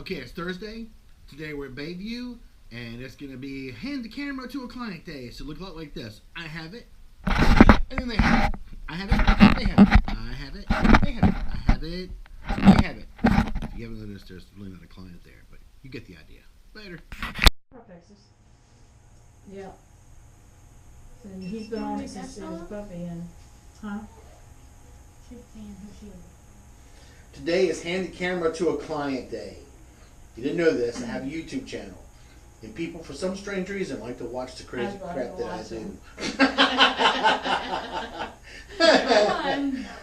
Okay, it's Thursday. Today we're at Bayview, and it's gonna be hand the camera to a client day. So look a lot like this. I have it, and then they have it. I have it, they have it. I have it, they have it. I have it, they have it. If you haven't noticed, there's really not a client there, but you get the idea. Later. Texas. Yeah. And he's been on it since he was a puppy, and Today is hand the camera to a client day. You didn't know this, I have a YouTube channel. And people, for some strange reason, like to watch the crazy crap that I do.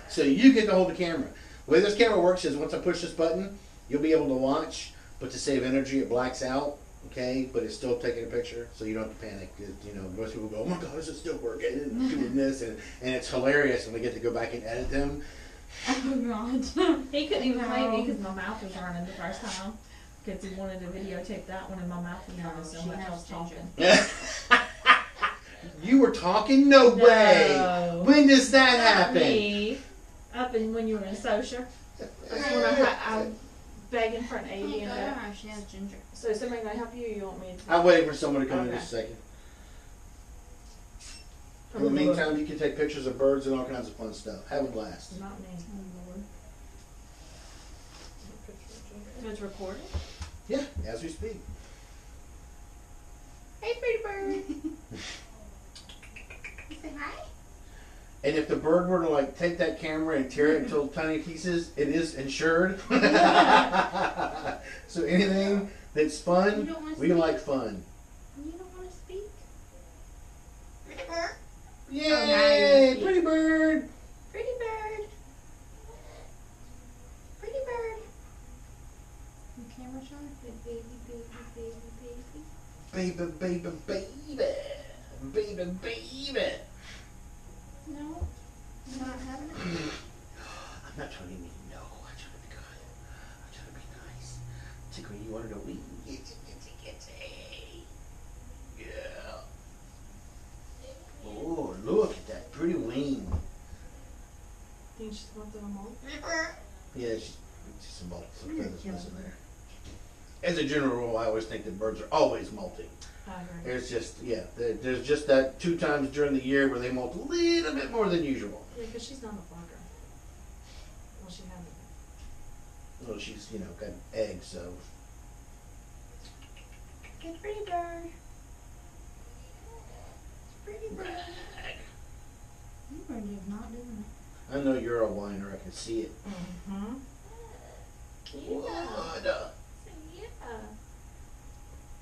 So you get to hold the camera. The way this camera works is once I push this button, you'll be able to watch, but to save energy, it blacks out. Okay, but it's still taking a picture, so you don't have to panic. You know, most people go, "Oh my God, is it still working?" And doing this, and it's hilarious when they get to go back and edit them. oh God, he couldn't even play me because my mouth was running the first time. Because he wanted to videotape that one, and my mouth was running so much I was talking. You were talking? No way! No. When does that happen? Me. Up in when you were in social. That's when I begging for an AB and that. She has ginger. So is somebody gonna help you? Or you want me to? I'm waiting for someone to come in Okay. just a second. In the meantime, you can take pictures of birds and all kinds of fun stuff. Have a blast. Not me. It's recorded? Yeah, as we speak. Hey, pretty bird. Say hi. And if the bird were to like take that camera and tear it into tiny pieces, it is insured. So anything that's fun, we like fun. You don't want to speak? Yay! nice. Pretty bird! Pretty bird. Pretty bird. The camera shot? Baby, baby, baby, baby. Baby, baby, baby. Baby, baby. No, you're not having it. I'm not trying to be mean, no. I'm trying to be good. I'm trying to be nice. Tickle, you want to know? Yeah. Oh, look at that pretty wing. Think she's going through them all? Yeah, she's some feathers missing there. As a general rule, I always think that birds are always molting. I agree. There's just, yeah, there's just that 2 times during the year where they molt a little bit more than usual. Yeah, because she's not a fucker. Well, she hasn't. Well, she's, you know, got eggs, so. Good pretty bird. Pretty bird. You bird is not doing it. I know you're a whiner, I can see it. Mm-hmm. What? Yeah.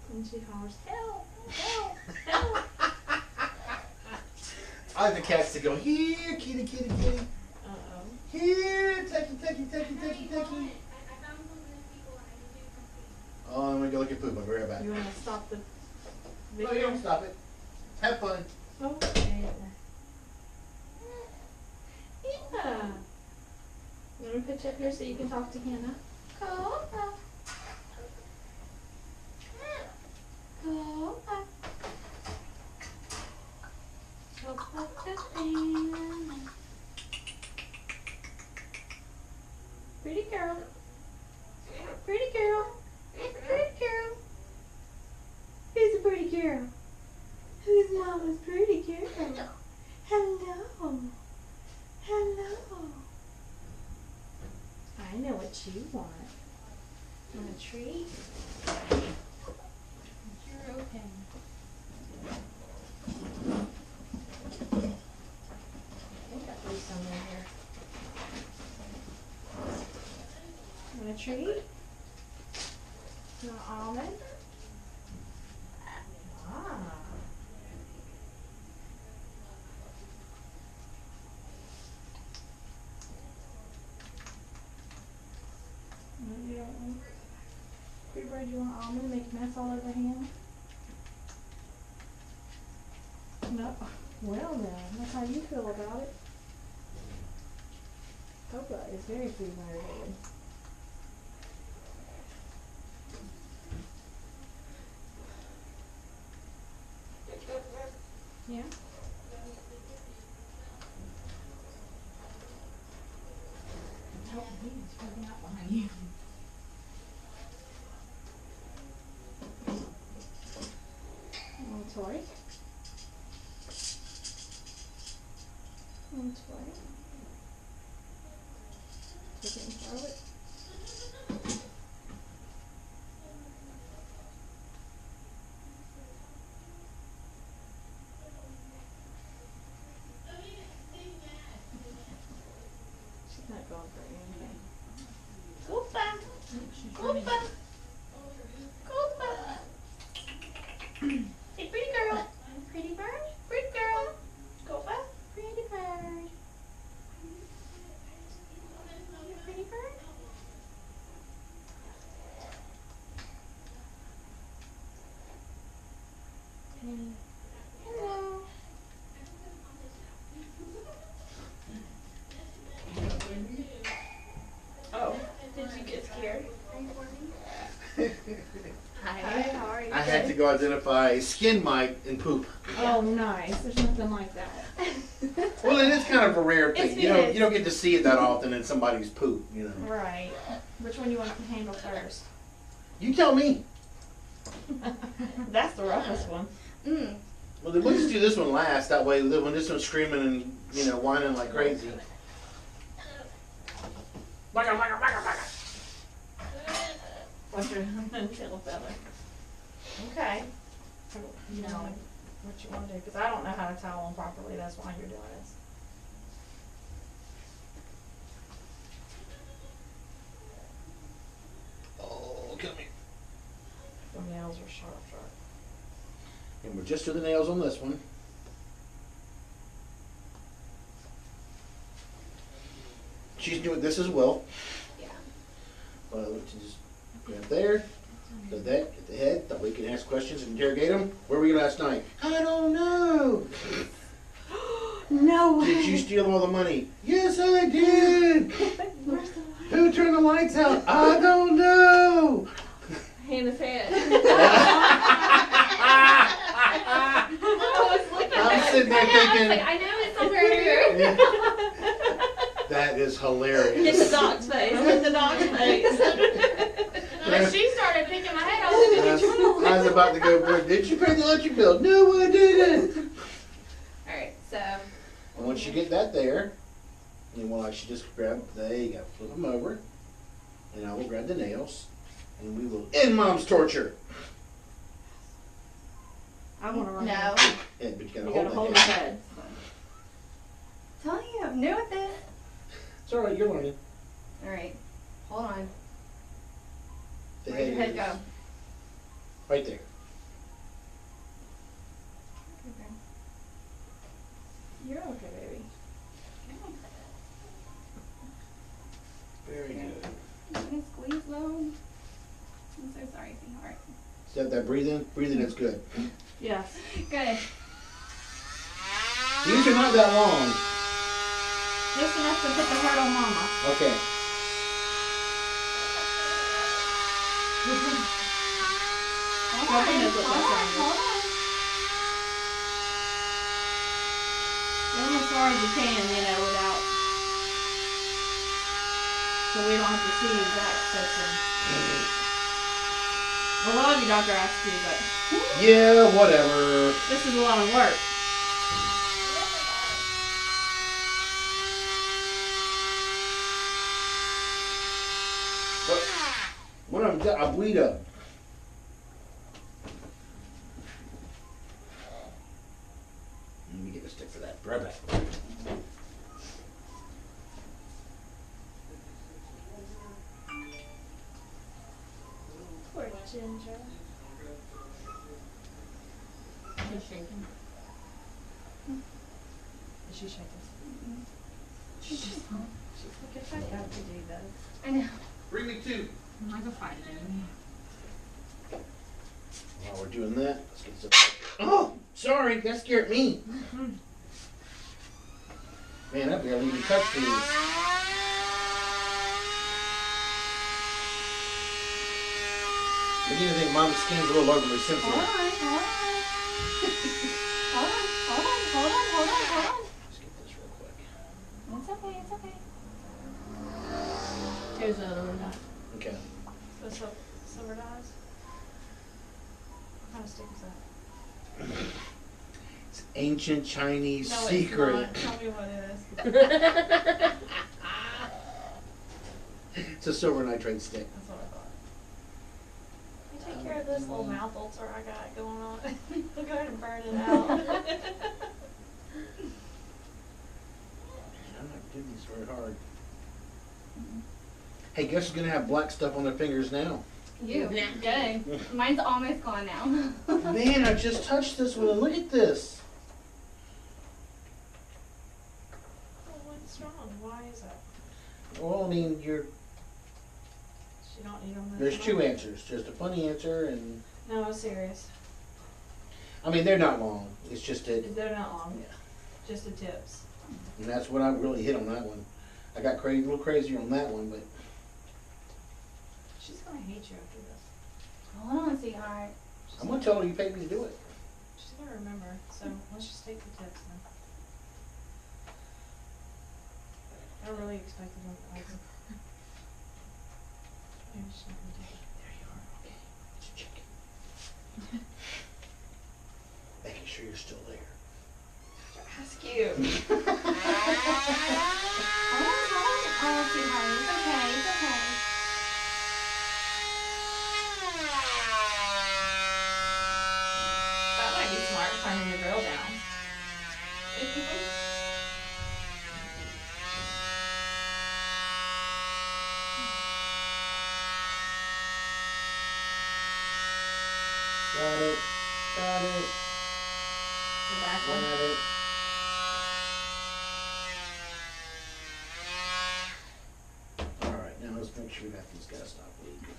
And she hollers, help, help, help. I like the cats to go, here, kitty, kitty, kitty. Uh-oh. Here, techie, techie, techie, techie, techie. Oh, I'm gonna go look at poop. I'll be right back. You want to stop the No, you video? don't stop it. Have fun. Okay. Yeah. Let me put you up here so you can talk to Hannah. Go. Go. Go put the in. Pretty girl. Pretty girl. Pretty girl. Who's a pretty girl? Who's mama's pretty girl? Hello. Hello. I know what you want. Want a treat? You're okay. I think I threw some in here. Want a treat? Want an almond? Ah. You don't want Pretty bird, you want almond to make a mess all over him? No. Well then, that's how you feel about it. Coca is very food motivated. Yeah? Oh, he's freaking out behind you. That's right. Take it and throw it. She's not going for anything. Koopa! Koopa! Koopa! Hey, pretty girl. Pretty bird. Pretty girl. Koopa. Pretty bird. You pretty bird. Hello. Oh, did you get scared? Hi, how are you? I had to go identify skin mite and poop. Oh, nice. There's nothing like that. Well, it is kind of a rare thing. It You is. don't get to see it that often in somebody's poop. You know. Right. Which one you want to handle first? You tell me. That's the roughest one. Well, then we'll just do this one last. That way, when this one's screaming and whining like crazy. What's your tail feather? Okay. You know what you want to do, because I don't know how to towel them properly. That's why you're doing this. Oh, come here. The nails are sharp. And we'll just do the nails on this one. She's doing this as well. Yeah. Just grab there, go that, get the head, that way we can ask questions and interrogate them. Where were you last night? I don't know. No way. Did you steal all the money? Yes, I did. Where's the light? Who turned the lights out? I don't know. Hand his head. I'm sitting there thinking, I know it's somewhere here. that is hilarious. Hit the dog's face. Hit the dog's face. When she started picking my head, I was thinking, Yes, I was about to go, did you pay the electric bill? No, I didn't. Alright, so. And once you get that there, you will actually just grab, there you go, flip them over, and I will grab the nails, and we will end Mom's torture. I want to run. No. Yeah, but you gotta You hold gotta hold that his head. head. Tell you, I'm new at this. It's alright, you're learning. Alright, hold on. The Where'd your head is go? right there. Okay. You're okay, baby. Very good. You can squeeze low. I'm so sorry, sweetheart. See that breathing? Breathing is good. Yes. Good. These are not that long. Just enough to put the hurt on Mama. Okay. Nobody knows what that sound is. Hold on. Get them as far as you can, without. So we don't have to see the exact section. I love you, Dr. Askew, but Yeah, whatever. this is a lot of work. But when I'm done, I'll bleed up. Let me get a stick for that. Right back. Poor Ginger. She's shaking. Is she shaking? She's looking back out to do this. I know. Bring me two. I'm like a fight again. While we're doing that, let's get some. Oh, sorry, that scared me. Man, I barely even touched these. Begin to think Mom's skin's a little overly sensitive. Hold on. Let's get this real quick. It's okay. Here's another one. Okay. The silver dyes. What kind of stick is that? It's ancient Chinese No, secret. it's not. Tell me what it is. It's a silver nitrate stick. That's what I thought. You take care of this little mouth ulcer I got going on. We'll go ahead and burn it out. I'm not doing this very hard. Hey, guess who's gonna have black stuff on their fingers now? You. Good. Mine's almost gone now. Man, I just touched this one and look at this. Well, what's wrong? Why is that? Well, I mean, You don't know. there's two answers. Just a funny answer and, No, I'm serious. I mean, they're not long. It's just that, They're not long. Yeah. Just the tips. and that's what I really hit on that one. I got crazy, a little crazier on that one, but She's gonna hate you after this. Hold on, sweetheart. I'm gonna tell her you paid me to do it. She's gonna remember. So let's just take the tips then. I really expected them to like them. I'm just not gonna take it. There you are. Okay. Just checking. Making sure you're still there. Askew. Oh, sweetheart, it's okay, it's okay. That might be smart, turning the grill down. Got it. Got it. The back one. Got it. Alright, now let's make sure we got these guys stop leaking.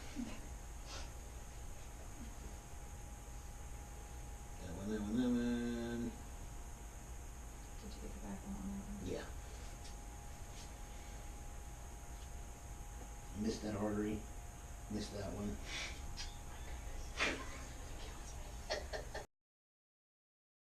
That one, that one, that one. Did you get the back one on that one? Yeah. Missed that artery. Missed that one.